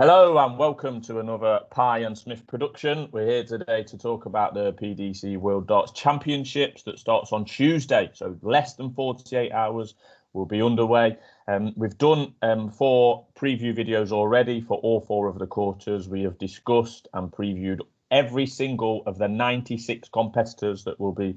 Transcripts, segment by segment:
Hello and welcome to another Pie and Smith production. We're here today to talk about the PDC World Darts Championships that starts on Tuesday. So less than 48 hours will be underway. We've done 4 preview videos already for all 4 of the quarters. We have discussed and previewed every single of the 96 competitors that will be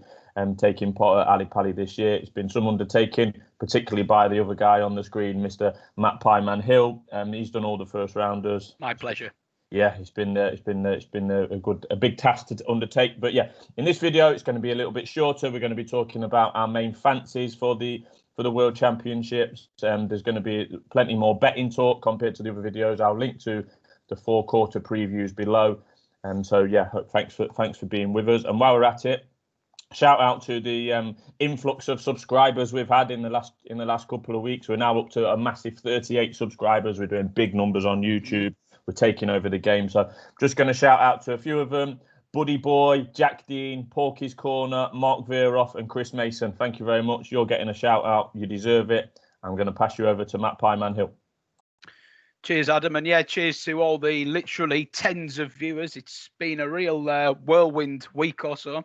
taking part at Ali Pali this year. It's been some undertaking, particularly by the other guy on the screen, Mr. Matt Pieman Hill. He's done all the first rounders. My pleasure. Yeah, it's been a big task to undertake. But yeah, in this video, it's going to be a little bit shorter. We're going to be talking about our main fancies for the World Championships. There's going to be plenty more betting talk compared to the other videos. I'll link to the 4 quarter previews below. So yeah, thanks for being with us. And while we're at it, shout out to the influx of subscribers we've had in the last couple of weeks. We're now up to a massive 38 subscribers. We're doing big numbers on YouTube. We're taking over the game. So just going to shout out to a few of them: Buddy Boy, Jack Dean, Porky's Corner, Mark Veeroff, and Chris Mason. Thank you very much. You're getting a shout out. You deserve it. I'm going to pass you over to Matt Pieman Hill. Cheers, Adam. And yeah, cheers to all the literally tens of viewers. It's been a real whirlwind week or so.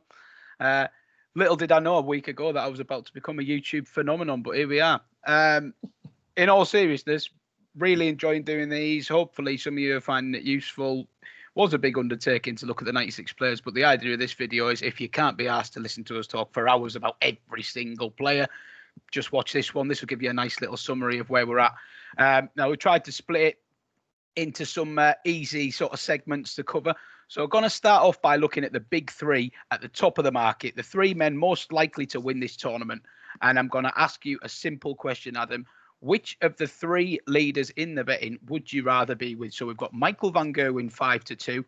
Little did I know a week ago that I was about to become a YouTube phenomenon, but here we are. In all seriousness, really enjoying doing these. Hopefully some of you are finding it useful. Was a big undertaking to look at the 96 players, but the idea of this video is if you can't be asked to listen to us talk for hours about every single player, just watch this one. This will give you a nice little summary of where we're at. Now, we tried to split it into some easy sort of segments to cover. So we're going to start off by looking at the big 3 at the top of the market, the 3 men most likely to win this tournament. And I'm going to ask you a simple question, Adam. Which of the 3 leaders in the betting would you rather be with? So we've got Meikle van Gerwen 5-2,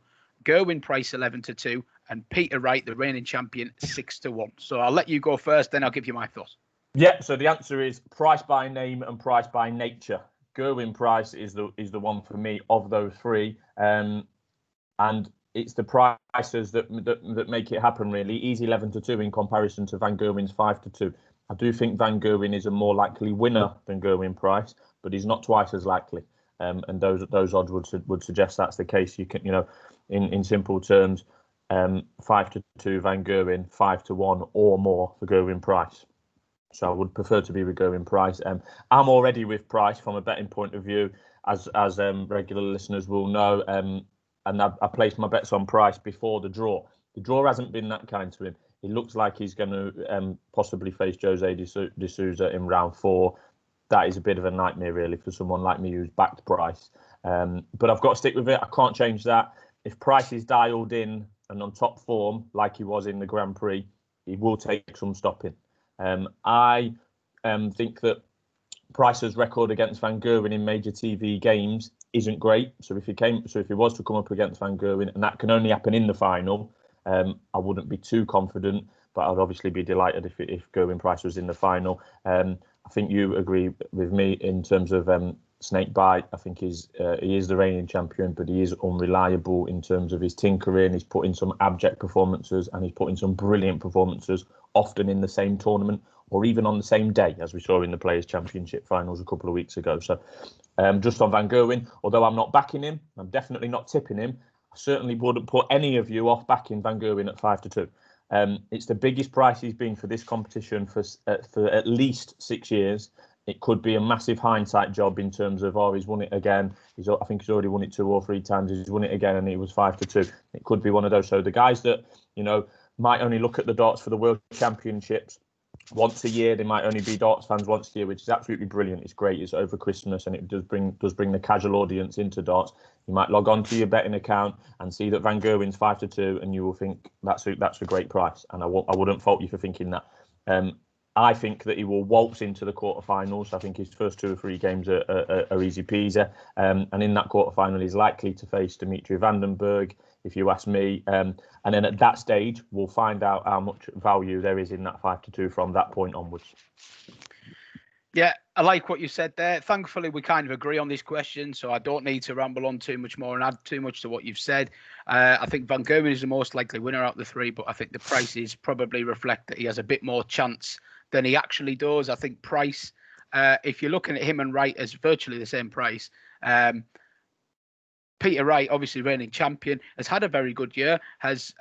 Gerwin Price 11-2, and Peter Wright, the reigning champion, 6-1. So I'll let you go first, then I'll give you my thoughts. Yeah, so the answer is price by name and price by nature. Gerwin Price is the one for me of those 3, and it's the prices that make it happen. Really, he's 11-2 in comparison to Van Gerwen's 5-2. I do think Van Gerwen is a more likely winner than Gerwin Price, but he's not twice as likely. And those odds would suggest that's the case. You can, in simple terms, 5-2 Van Gerwen, 5-1 or more for Gerwin Price. So I would prefer to be with Gerwin Price. I'm already with Price from a betting point of view, as regular listeners will know. And I placed my bets on Price before the draw. The draw hasn't been that kind to him. He looks like he's going to possibly face Jose de Sousa in round 4. That is a bit of a nightmare, really, for someone like me who's backed Price. But I've got to stick with it. I can't change that. If Price is dialed in and on top form, like he was in the Grand Prix, he will take some stopping. I think that Price's record against Van Gerwen in major TV games isn't great. So if he was to come up against Van Gerwen, and that can only happen in the final, I wouldn't be too confident. But I'd obviously be delighted if Gerwin Price was in the final. I think you agree with me in terms of Snakebite. I think he is the reigning champion, but he is unreliable in terms of his tinkering. He's put in some abject performances, and he's put in some brilliant performances, often in the same tournament or even on the same day, as we saw in the Players' Championship finals a couple of weeks ago. So just on Van Gerwen, although I'm not backing him, I'm definitely not tipping him, I certainly wouldn't put any of you off backing Van Gerwen at 5-2. It's the biggest price he's been for this competition for at least 6 years. It could be a massive hindsight job in terms of, he's won it again. I think he's already won it 2 or 3 times. He's won it again, and it was 5-2. It could be one of those. So the guys that might only look at the darts for the World Championships once a year, they might only be darts fans once a year, which is absolutely brilliant. It's great. It's over Christmas, and it does bring the casual audience into darts. You might log on to your betting account and see that Van Gerwen's 5-2, and you will think that's a great price. And I wouldn't fault you for thinking that. I think that he will waltz into the quarterfinals. I think his first 2 or 3 games are easy peasy. And in that quarterfinal, he's likely to face Dimitri van den Bergh, if you ask me. And then at that stage, we'll find out how much value there is in that 5-2 from that point onwards. Yeah, I like what you said there. Thankfully, we kind of agree on this question, so I don't need to ramble on too much more and add too much to what you've said. I think Van Gerwen is the most likely winner out of the 3, but I think the prices probably reflect that he has a bit more chance than he actually does. I think Price, if you're looking at him and Wright as virtually the same price, Peter Wright, obviously reigning champion, has had a very good year, has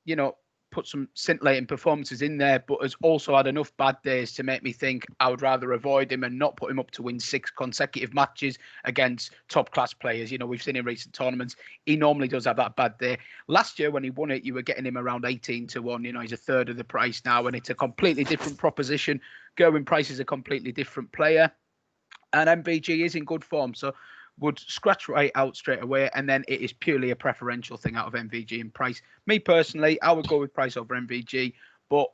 you know, put some scintillating performances in there, but has also had enough bad days to make me think I would rather avoid him and not put him up to win 6 consecutive matches against top class players. You know, we've seen in recent tournaments, he normally does have that bad day. Last year when he won it, you were getting him around 18-1. You know, he's a third of the price now, and it's a completely different proposition. Gerwyn Price is a completely different player, and MVG is in good form. So would scratch Wright out straight away, and then it is purely a preferential thing out of MVG and Price. Me personally, I would go with Price over MVG, but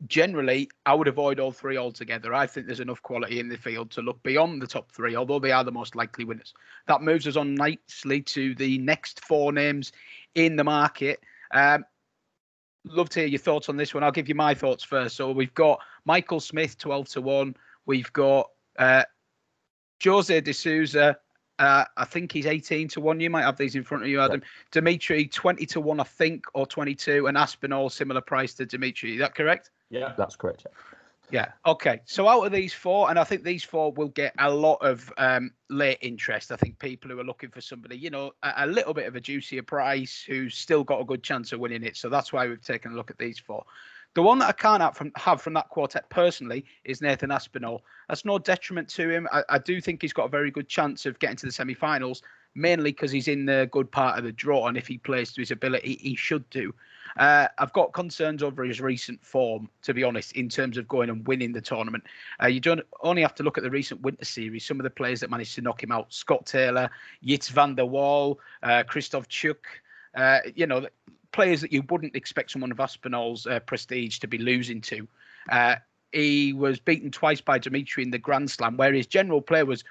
generally, I would avoid all 3 altogether. I think there's enough quality in the field to look beyond the top 3, although they are the most likely winners. That moves us on nicely to the next 4 names in the market. Love to hear your thoughts on this one. I'll give you my thoughts first. So we've got Michael Smith, 12-1. We've got Jose de Sousa, I think he's 18-1. You might have these in front of you, Adam. Yeah. Dimitri, 20-1, I think, or 22, and Aspinall, similar price to Dimitri. Is that correct? Yeah, that's correct. Yeah. Okay. So out of these 4, and I think these 4 will get a lot of late interest. I think people who are looking for somebody, you know, a little bit of a juicier price who's still got a good chance of winning it. So that's why we've taken a look at these 4. The one that I can't have from that quartet personally is Nathan Aspinall. That's no detriment to him. I do think he's got a very good chance of getting to the semi-finals, mainly because he's in the good part of the draw, and if he plays to his ability, he should do. I've got concerns over his recent form, to be honest, in terms of going and winning the tournament. You don't only have to look at the recent Winter Series. Some of the players that managed to knock him out: Scott Taylor, Jits van der Waal, Christoph Chuk, you know, players that you wouldn't expect someone of Aspinall's prestige to be losing to. He was beaten twice by Dimitri in the Grand Slam, where his general play was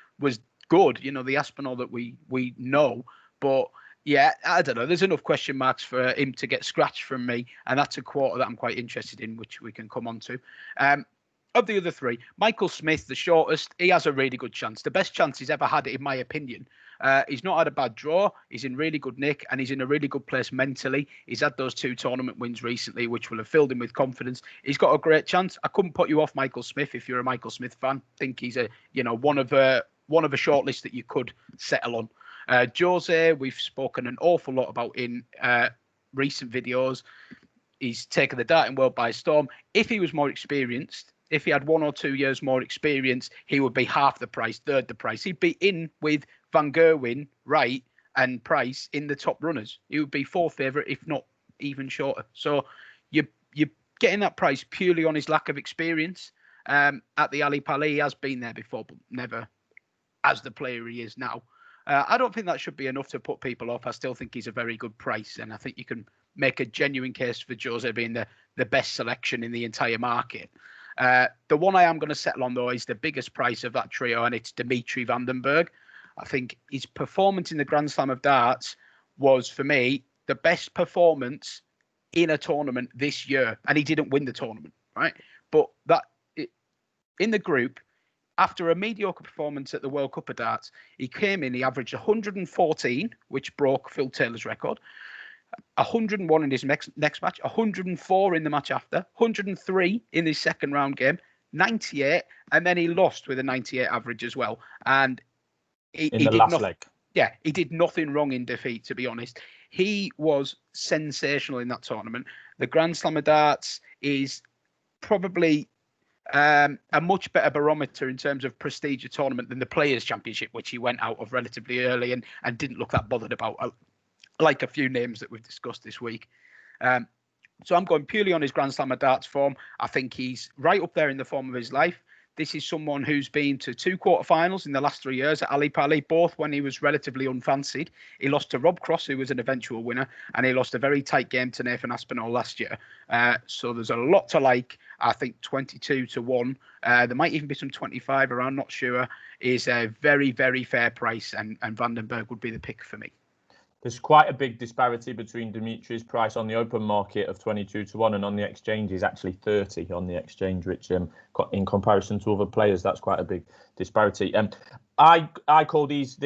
good. You know, the Aspinall that we know, but yeah, I don't know. There's enough question marks for him to get scratched from me, and that's a quarter that I'm quite interested in, which we can come on to. Of the other 3, Michael Smith, the shortest, he has a really good chance. The best chance he's ever had, in my opinion. He's not had a bad draw. He's in really good nick, and he's in a really good place mentally. He's had those 2 tournament wins recently, which will have filled him with confidence. He's got a great chance. I couldn't put you off Michael Smith if you're a Michael Smith fan. I think he's one of a short list that you could settle on. Jose, we've spoken an awful lot about in recent videos. He's taken the darting world by storm. If he was more experienced, if he had 1 or 2 years more experience, he would be half the price, third the price. He'd be in with Van Gerwen, Wright, and Price in the top runners. He would be 4th favourite, if not even shorter. So you're getting that price purely on his lack of experience. At the Ali Pali, he has been there before, but never as the player he is now. I don't think that should be enough to put people off. I still think he's a very good price, and I think you can make a genuine case for Jose being the best selection in the entire market. The one I am going to settle on, though, is the biggest price of that trio, and it's Dimitri van den Bergh. I think his performance in the Grand Slam of Darts was, for me, the best performance in a tournament this year, and he didn't win the tournament, right? But in the group, after a mediocre performance at the World Cup of Darts, he came in, he averaged 114, which broke Phil Taylor's record, 101 in his next match, 104 in the match after, 103 in his second round game, 98, and then he lost with a 98 average as well. And he did last leg. Yeah, he did nothing wrong in defeat, to be honest. He was sensational in that tournament. The Grand Slam of Darts is probably a much better barometer in terms of prestige of tournament than the Players' Championship, which he went out of relatively early and didn't look that bothered about, like a few names that we've discussed this week. So I'm going purely on his Grand Slam of Darts form. I think he's right up there in the form of his life. This is someone who's been to 2 quarterfinals in the last 3 years at Ali Pali, both when he was relatively unfancied. He lost to Rob Cross, who was an eventual winner, and he lost a very tight game to Nathan Aspinall last year. So there's a lot to like. I think 22-1. There might even be some 25 around, not sure. Is a very, very fair price, and Van den Bergh would be the pick for me. There's quite a big disparity between Dimitri's price on the open market of 22-1 and on the exchange is actually 30 on the exchange, which in comparison to other players, that's quite a big disparity. I call this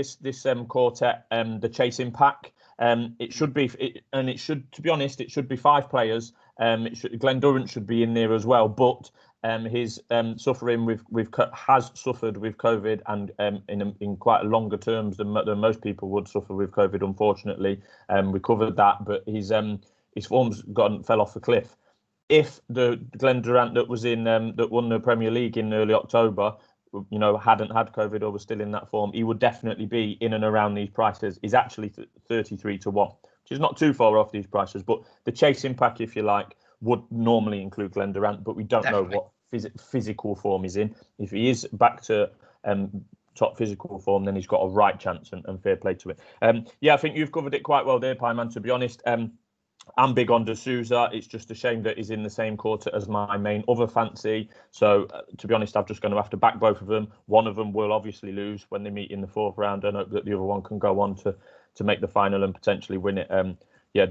quartet the chasing pack. It should be, to be honest, it should be 5 players. Glenn Durrant should be in there as well, but He's suffering has suffered with COVID, and in quite a longer terms than most people would suffer with COVID. Unfortunately, we covered that, but his form's fell off a cliff. If the Glenn Durant that was in that won the Premier League in early October, hadn't had COVID or was still in that form, he would definitely be in and around these prices. He's actually 33 to 1, which is not too far off these prices. But the chasing pack, if you like, would normally include Glenn Durant, but we don't know what physical form he's in. If he is back to top physical form, then he's got a right chance, and fair play to it. I think you've covered it quite well there, Pieman, to be honest. I'm big on Sousa. It's just a shame that he's in the same quarter as my main other fancy. So, to be honest, I'm just going to have to back both of them. One of them will obviously lose when they meet in the fourth round, and hope that the other one can go on to make the final and potentially win it.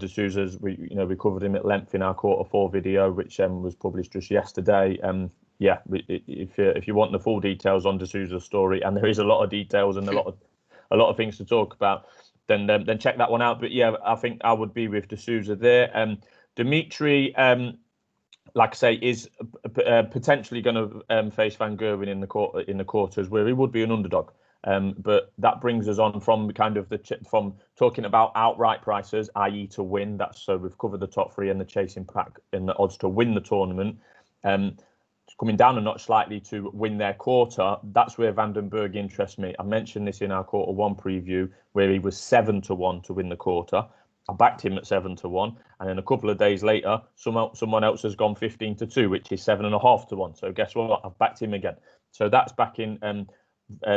Sousa's, we covered him at length in our quarter 4 video, which was published just yesterday. If you want the full details on Sousa's story, and there is a lot of details and a lot of things to talk about, then check that one out. But yeah, I think I would be with Sousa there. Dimitri, like I say, is potentially going to face Van Gerwen in the quarters, where he would be an underdog. But that brings us on from from talking about outright prices, i.e. to win. So we've covered the top 3 and the chasing pack and the odds to win the tournament. Coming down a notch slightly to win their quarter, that's where Van den Bergh interests me. I mentioned this in our quarter 1 preview, where he was 7 to 1 to win the quarter. I backed him at 7 to 1, and then a couple of days later, someone else has gone 15 to 2, which is 7.5 to 1. So guess what? I've backed him again. So that's backing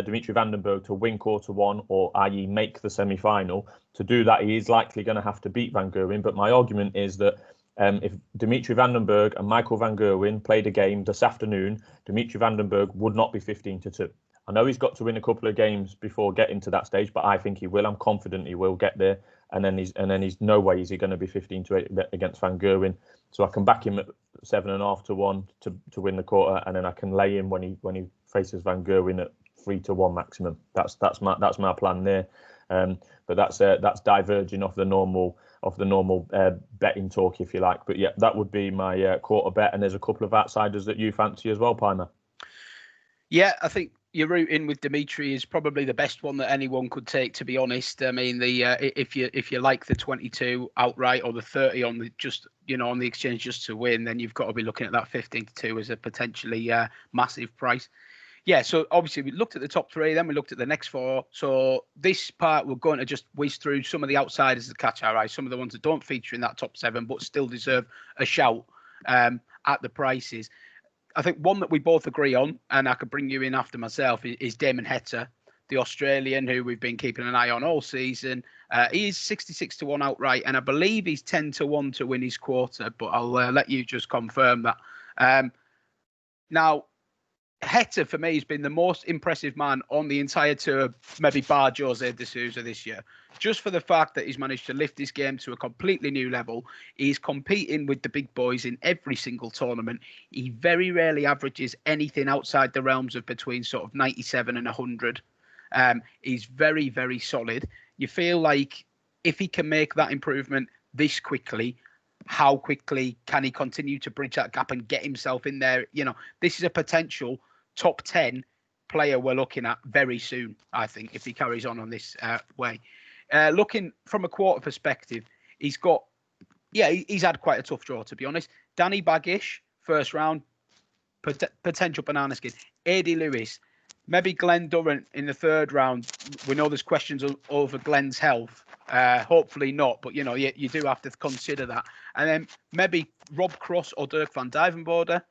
Dimitri Van den Bergh to win quarter 1, or i.e. make the semi-final. To do that, he is likely going to have to beat Van Gerwen. But my argument is that if Dimitri Van den Bergh and Michael Van Gerwen played a game this afternoon, Dimitri Van den Bergh would not be 15 to 2. I know he's got to win a couple of games before getting to that stage, but I think he will. I'm confident he will get there. And then he's no way is he going to be 15 to 8 against Van Gerwen. So I can back him at 7.5 to 1 to win the quarter, and then I can lay him when he faces Van Gerwen at 3 to 1 maximum. That's my plan there. But that's diverging off the normal betting talk, if you like. But yeah, that would be my quarter bet. And there's a couple of outsiders that you fancy as well, Pieman. Yeah, I think your route in with Dimitri is probably the best one that anyone could take, to be honest. I mean, if you like the 22 outright or the 30 on the exchange just to win, then you've got to be looking at that 15 to 2 as a potentially massive price. Yeah, so obviously we looked at the top 3, then we looked at the next 4. So this part, we're going to just whiz through some of the outsiders that catch our eye, some of the ones that don't feature in that top 7, but still deserve a shout at the prices. I think one that we both agree on, and I could bring you in after myself, is Damon Heta, the Australian who we've been keeping an eye on all season. He is 66 to 1 outright, and I believe he's 10 to 1 to win his quarter, but I'll let you just confirm that. Now, Heta, for me, has been the most impressive man on the entire tour, maybe bar Jose de Sousa this year. Just for the fact that he's managed to lift his game to a completely new level. He's competing with the big boys in every single tournament. He very rarely averages anything outside the realms of between sort of 97 and 100. He's very, very solid. You feel like if he can make that improvement this quickly, how quickly can he continue to bridge that gap and get himself in there? This is a potential top 10 player we're looking at very soon, I think, if he carries on this way. Looking from a quarter perspective, he's had quite a tough draw, to be honest. Danny Baggish, first round, potential banana skin. Adi Lewis, maybe Glenn Durant in the third round. We know there's questions over Glenn's health. Hopefully not, but you do have to consider that. And then maybe Rob Cross or Dirk van Duijvenbode.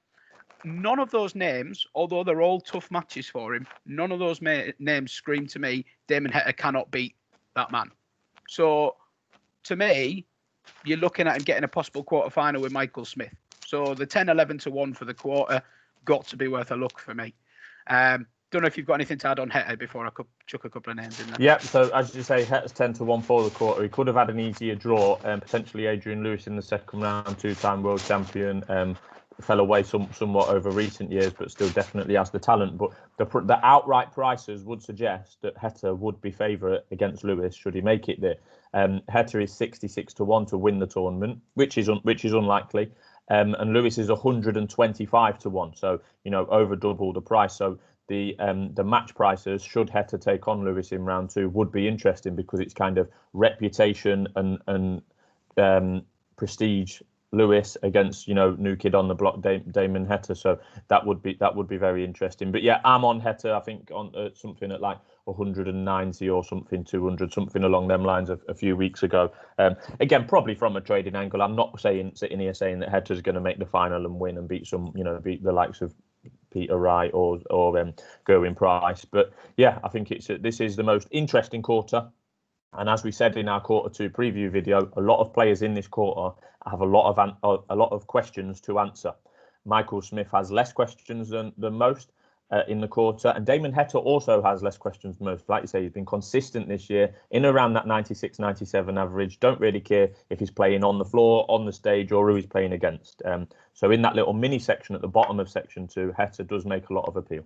None of those names, although they're all tough matches for him, none of those names scream to me Damon Heta cannot beat that man. So, to me, you're looking at him getting a possible quarter-final with Michael Smith. So, the 10-11 to 1 for the quarter got to be worth a look for me. Don't know if you've got anything to add on Heta before I chuck a couple of names in there. Yeah, so as you say, Heta's 10 to 1 for the quarter. He could have had an easier draw, potentially Adrian Lewis in the second round, 2-time world champion. Fell away somewhat over recent years, but still definitely has the talent. But the outright prices would suggest that Heta would be favourite against Lewis should he make it there. Heta is 66 to 1 to win the tournament, which is unlikely. and Lewis is 125 to 1. So, over double the price. So the match prices, should Heta take on Lewis in round 2, would be interesting, because it's kind of reputation and prestige Lewis against new kid on the block, Damon Heta. So that would be very interesting. But yeah, I'm on Heta. I think on something at like 190 or something, 200, something along them lines a few weeks ago. Again, probably from a trading angle. I'm not sitting here saying that Heta's going to make the final and win and beat beat the likes of Peter Wright or Gerwyn Price. But yeah, I think this is the most interesting quarter. And as we said in our quarter 2 preview video, a lot of players in this quarter have a lot of questions to answer. Michael Smith has less questions than most in the quarter, and Damon Heta also has less questions than most. Like you say, he's been consistent this year in around that 96, 97 average. Don't really care if he's playing on the floor, on the stage, or who he's playing against. So in that little mini section at the bottom of section 2, Heta does make a lot of appeal.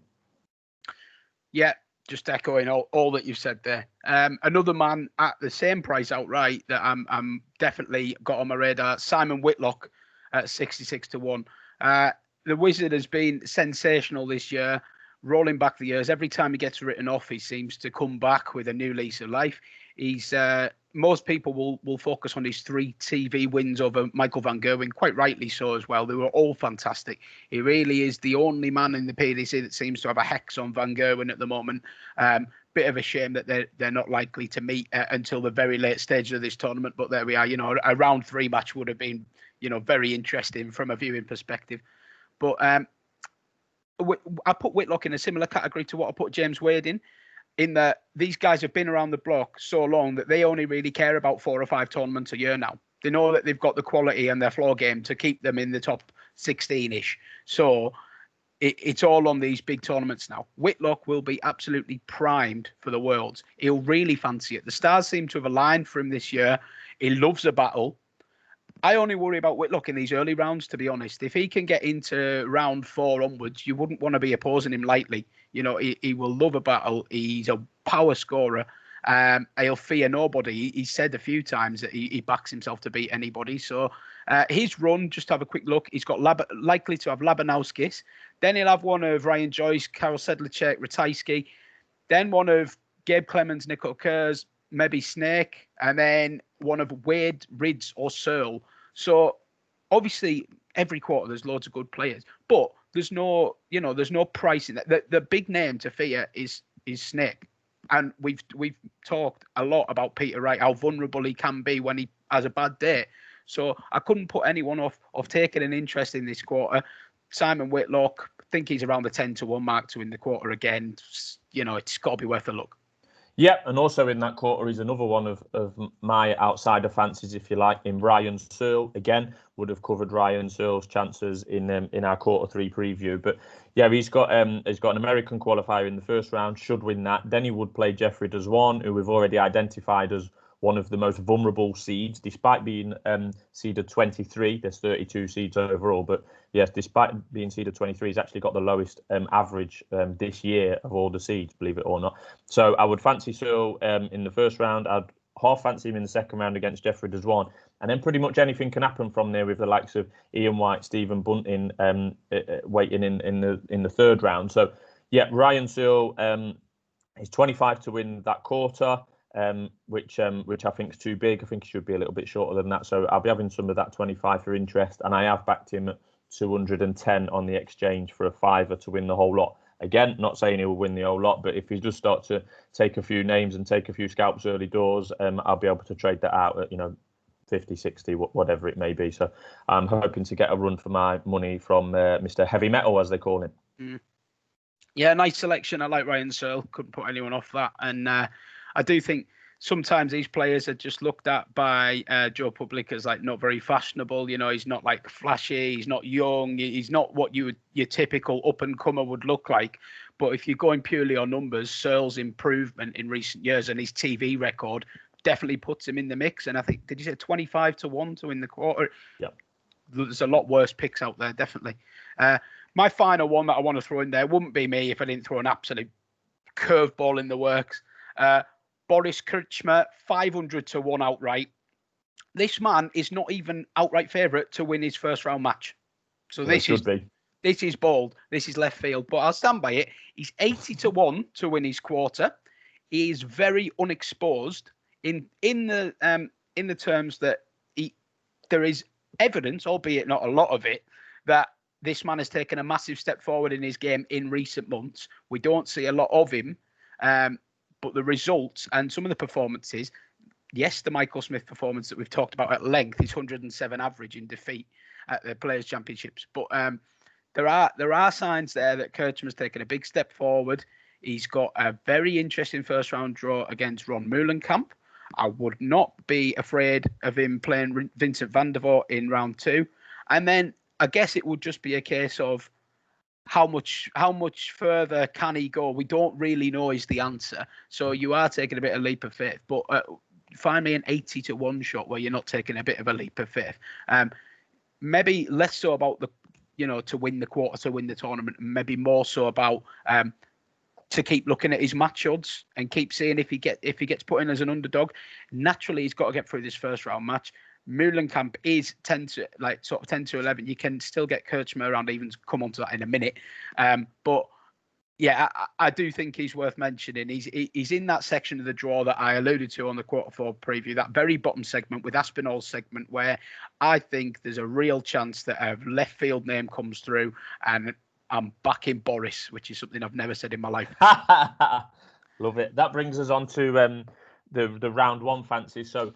Yeah. Just echoing all that you've said there. Another man at the same price outright that I'm definitely got on my radar, Simon Whitlock at 66 to 1. The Wizard has been sensational this year, rolling back the years. Every time he gets written off, he seems to come back with a new lease of life. He's most people will focus on his 3 TV wins over Michael van Gerwen, quite rightly so as well. They were all fantastic. He really is the only man in the PDC that seems to have a hex on van Gerwen at the moment. Bit of a shame that they're not likely to meet until the very late stage of this tournament. But there we are. A round 3 match would have been, very interesting from a viewing perspective. But I put Whitlock in a similar category to what I put James Wade in that these guys have been around the block so long that they only really care about 4 or 5 tournaments a year now. They know that they've got the quality and their floor game to keep them in the top 16-ish. So it's all on these big tournaments now. Whitlock will be absolutely primed for the Worlds. He'll really fancy it. The stars seem to have aligned for him this year. He loves a battle. I only worry about Whitlock in these early rounds, to be honest. If he can get into round 4 onwards, you wouldn't want to be opposing him lightly. He will love a battle. He's a power scorer. He'll fear nobody. He said a few times that he backs himself to beat anybody. So his run, just to have a quick look, he's got likely to have Labanowskis. Then he'll have one of Ryan Joyce, Karol Sedlacek, Ratajski. Then one of Gabe Clemens, Nico Kurz, maybe Snake. And then one of Wade, Rydz or Searle. So obviously every quarter there's loads of good players. But there's no pricing. The big name to fear is Snake. And we've talked a lot about Peter Wright, how vulnerable he can be when he has a bad day. So I couldn't put anyone off taking an interest in this quarter. Simon Whitlock, I think he's around the 10 to 1 mark to win the quarter again. It's got to be worth a look. Yeah, and also in that quarter is another one of my outsider fancies, if you like, in Ryan Searle. Again, would have covered Ryan Searle's chances in our quarter 3 preview. But yeah, he's got an American qualifier in the first round, should win that. Then he would play Jeffrey Deswan, who we've already identified as one of the most vulnerable seeds, despite being seeded 23. There's 32 seeds overall, but yes, despite being seeded 23, he's actually got the lowest average this year of all the seeds, believe it or not. So I would fancy Searle in the first round. I'd half fancy him in the second round against Jeffrey Deswan, and then pretty much anything can happen from there with the likes of Ian White, Stephen Bunting waiting in the third round. So yeah, Ryan Searle is 25 to win that quarter. Which I think is too big. I think he should be a little bit shorter than that. So I'll be having some of that 25 for interest, and I have backed him at 210 on the exchange for a £5 to win the whole lot. Again, not saying he will win the whole lot, but if he does start to take a few names and take a few scalps early doors, I'll be able to trade that out at 50, 60, whatever it may be. So I'm hoping to get a run for my money from Mr. Heavy Metal, as they call him. Yeah, nice selection. I like Ryan Searle. Couldn't put anyone off that. And I do think sometimes these players are just looked at by Joe Public as like not very fashionable. He's not like flashy. He's not young. He's not what your typical up and comer would look like. But if you're going purely on numbers, Searle's improvement in recent years and his TV record definitely puts him in the mix. And I think, did you say 25 to 1 to win the quarter? Yeah. There's a lot worse picks out there, definitely. My final one that I want to throw in there wouldn't be me if I didn't throw an absolute curveball in the works. Boris Krcmar, 500 to 1 outright. this man is not even outright favourite to win his first round match. So Well, this is bold. This is left field, but I'll stand by it. He's 80-1 to win his quarter. He is very unexposed in the terms that there is evidence, albeit not a lot of it, that this man has taken a massive step forward in his game in recent months. We don't see a lot of him, but the results and some of the performances. Yes, the Michael Smith performance that we've talked about at length is 107 average in defeat at the Players' Championships. But there are signs there that Krcmar's taken a big step forward. He's got a very interesting first round draw against Ron Meulenkamp. I would not be afraid of him playing Vincent van der Voort in round 2. And then I guess it would just be a case of how much further can he go? We don't really know is the answer. So you are taking a bit of leap of faith. But find me an 80-1 shot where you're not taking a bit of a leap of faith. Maybe less so about to win the quarter, to win the tournament, maybe more so about to keep looking at his match odds and keep seeing if he gets put in as an underdog. Naturally, he's got to get through this first round match. Meulenkamp is 10 to 11. You can still get Krcmar around evens. Come on to that in a minute. But yeah, I do think he's worth mentioning. He's in that section of the draw that I alluded to on the quarter 4 preview, that very bottom segment with Aspinall's segment, where I think there's a real chance that a left field name comes through, and I'm backing Boris, which is something I've never said in my life. Love it. That brings us on to the round 1 fancy. So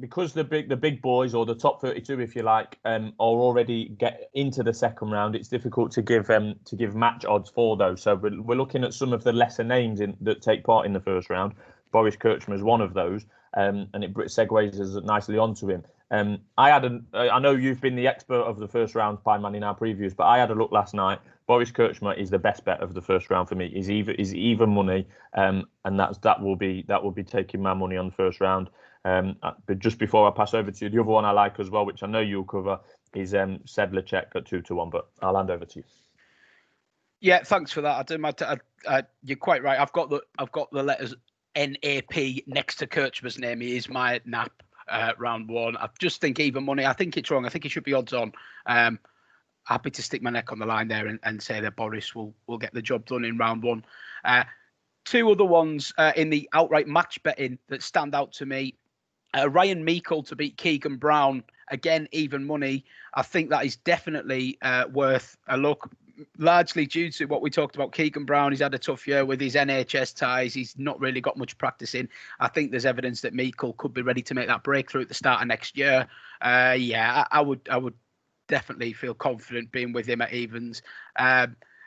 because the big boys, or the top 32, if you like, are already get into the second round, it's difficult to give match odds for those. So we're looking at some of the lesser names that take part in the first round. Boris Krcmar is one of those, and it segues us nicely onto him. I know you've been the expert of the first round, Pieman, in our previews, but I had a look last night. Boris Krcmar is the best bet of the first round for me. Is even money, and that will be taking my money on the first round. But just before I pass over to you, the other one I like as well, which I know you'll cover, is Sedlacek at 2-1. But I'll hand over to you. Yeah, thanks for that, Adam. You're quite right. I've got the letters NAP next to Krcmar's name. He is my NAP round 1. I just think even money. I think it's wrong. I think it should be odds on. Happy to stick my neck on the line there and say that Boris will get the job done in round 1. 2 other ones in the outright match betting that stand out to me. Ryan Meikle to beat Keegan Brown, again, even money. I think that is definitely worth a look, largely due to what we talked about. Keegan Brown, he's had a tough year with his NHS ties. He's not really got much practice in. I think there's evidence that Meikle could be ready to make that breakthrough at the start of next year. I would definitely feel confident being with him at evens.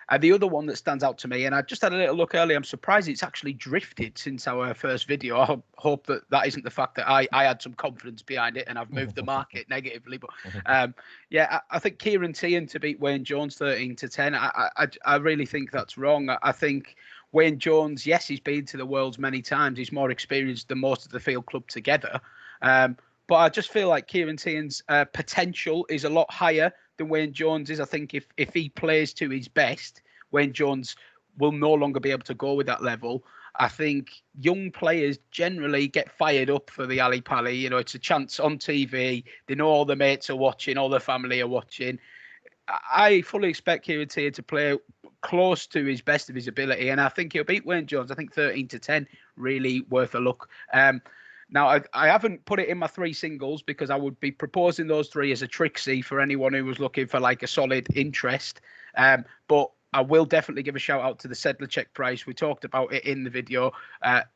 And the other one that stands out to me, and I just had a little look earlier, I'm surprised it's actually drifted since our first video. I hope that isn't the fact that I had some confidence behind it and I've moved the market negatively. But I think Kieran Teehan to beat Wayne Jones 13-10. I really think that's wrong. I think Wayne Jones, yes, he's been to the Worlds many times. He's more experienced than most of the field club together. But I just feel like Kieran Teehan's potential is a lot higher than Wayne Jones is. I think if he plays to his best, Wayne Jones will no longer be able to go with that level. I think young players generally get fired up for the Ali Pali. You know, it's a chance on TV. They know all the mates are watching, all the family are watching. I fully expect Kieran Teehan to play close to his best of his ability, and I think he'll beat Wayne Jones. I think 13-10, really worth a look. Now, I haven't put it in my 3 singles because I would be proposing those 3 as a trixie for anyone who was looking for like a solid interest. But I will definitely give a shout out to the Sedlacek price. We talked about it in the video.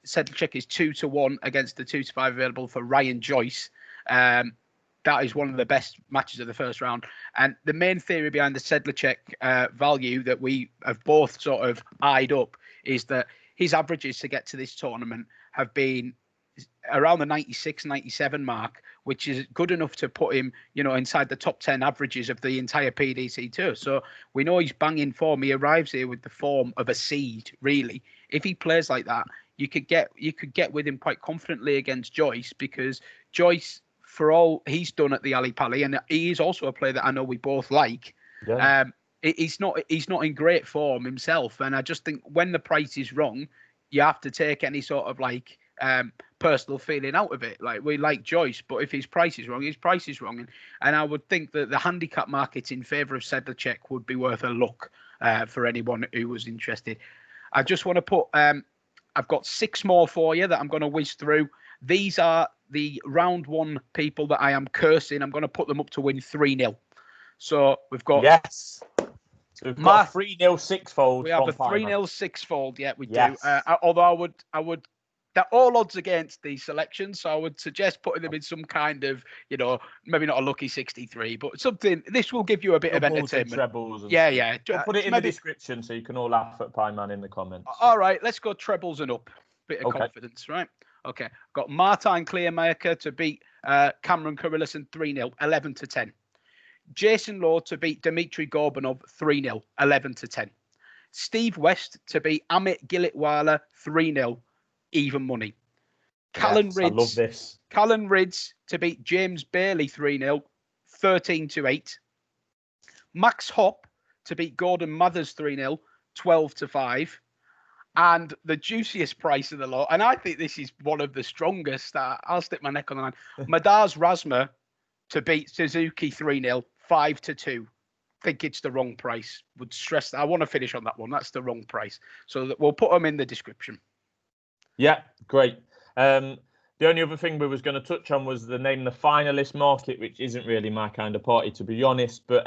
Sedlacek is 2-1 against the 2-5 available for Ryan Joyce. That is one of the best matches of the first round. And the main theory behind the Sedlacek value that we have both sort of eyed up is that his averages to get to this tournament have been around the 96, 97 mark, which is good enough to put him, inside the top 10 averages of the entire PDC tour. So we know he's banging form. He arrives here with the form of a seed, really. If he plays like that, you could get with him quite confidently against Joyce, because Joyce, for all he's done at the Ali Pali, and he is also a player that I know we both like. Yeah. He's not in great form himself, and I just think when the price is wrong, you have to take any sort of like personal feeling out of it. Like, we like Joyce, but if his price is wrong, his price is wrong. And I would think that the handicap market in favour of Sedlacek would be worth a look for anyone who was interested. I just want to put, I've got 6 more for you that I'm going to whiz through. These are the round 1 people that I am cursing. I'm going to put them up to win 3-0. So we've got... Yes. So we've got 3-0 six-fold. We have a 3-0 six-fold. Yeah, we do. Although I would... They're all odds against these selections, so I would suggest putting them in some kind of, maybe not a lucky 63, but something. This will give you a bit of entertainment. Trebles and yeah. I'll put it in the description so you can all laugh at Pieman in the comments. All right, let's go trebles and up. Bit of confidence, right? Okay, got Martin Kleermaker to beat Cameron Carollisen 3-0, 11-10. Jason Lowe to beat Dmitry Gorbunov 3-0, 11-10. Steve West to beat Amit Gilitwala 3-0. Even money. Callan Rydz. I love this. Callan Rydz to beat James Bailey 3-0, 13-8. Max Hopp to beat Gordon Mathers 3-0, 12-5. And the juiciest price of the lot, and I think this is one of the strongest. I'll stick my neck on the line. Madar's Razma to beat Suzuki 3-0, 5-2. Think it's the wrong price. Would stress that. I want to finish on that one. That's the wrong price. So we'll put them in the description. Yeah, great. The only other thing we was going to touch on was the finalist market, which isn't really my kind of party, to be honest. But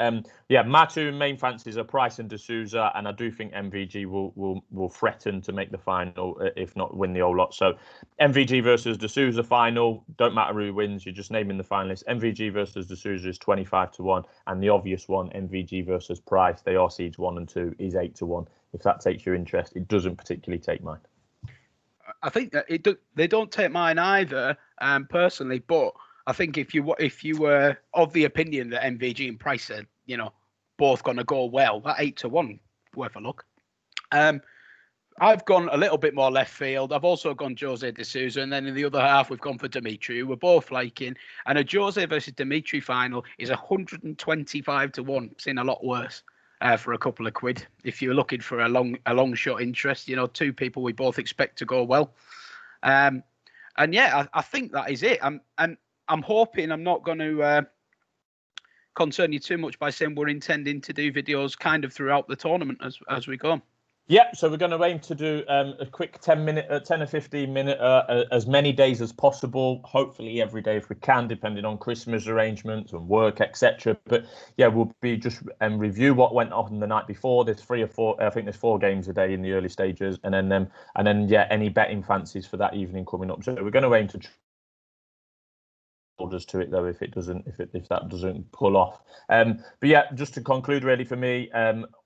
my 2 main fancies are Price and De Sousa, and I do think MVG will threaten to make the final, if not win the whole lot. So MVG versus De Sousa final, don't matter who wins, you're just naming the finalists. MVG versus De Sousa is 25-1, and the obvious one, MVG versus Price, they are seeds 1 and 2, is 8-1. If that takes your interest, it doesn't particularly take mine. I think that they don't take mine either, personally. But I think if you were of the opinion that MVG and Price are, both going to go well, that 8-1 worth a look. I've gone a little bit more left field. I've also gone Jose De Sousa, and then in the other half we've gone for Dmitry, who we're both liking. And a Jose versus Dmitry final is 125-1. Seen a lot worse. For a couple of quid, if you're looking for a long shot interest, 2 people we both expect to go well, and yeah, I think that is it. I'm hoping I'm not going to concern you too much by saying we're intending to do videos kind of throughout the tournament as we go. Yeah, so we're going to aim to do a quick 10 or 15 minute, as many days as possible. Hopefully every day if we can, depending on Christmas arrangements and work, etc. But yeah, we'll be just review what went on the night before. There's 3 or 4. I think there's 4 games a day in the early stages, and then any betting fancies for that evening coming up. So we're going to aim to us to it though if that doesn't pull off. But yeah, just to conclude really for me,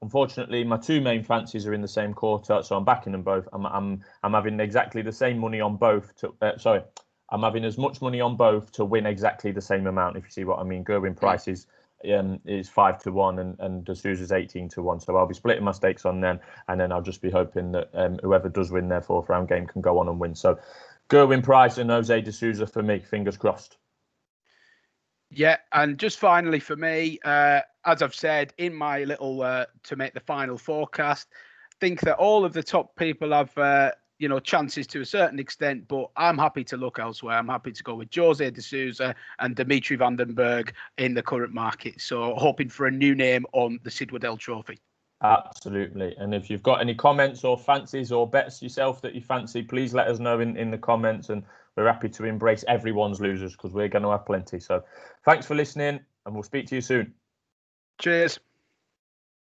unfortunately my 2 main fancies are in the same quarter, so I'm backing them both. I'm having exactly the same money on both I'm having as much money on both to win exactly the same amount, if you see what I mean. Gerwin Price is 5-1 and De Sousa's 18-1, so I'll be splitting my stakes on them, and then I'll just be hoping that whoever does win their 4th round game can go on and win. So Gerwin Price and Jose De Sousa for me, fingers crossed. Yeah, and just finally for me, as I've said in my little to make the final forecast, think that all of the top people have chances to a certain extent, but I'm happy to look elsewhere. I'm happy to go with Jose De Sousa and Dimitri van den Bergh in the current market. So hoping for a new name on the Sid Waddell Trophy. Absolutely. And if you've got any comments or fancies or bets yourself that you fancy, please let us know in the comments, and we're happy to embrace everyone's losers because we're going to have plenty. So thanks for listening, and we'll speak to you soon. Cheers.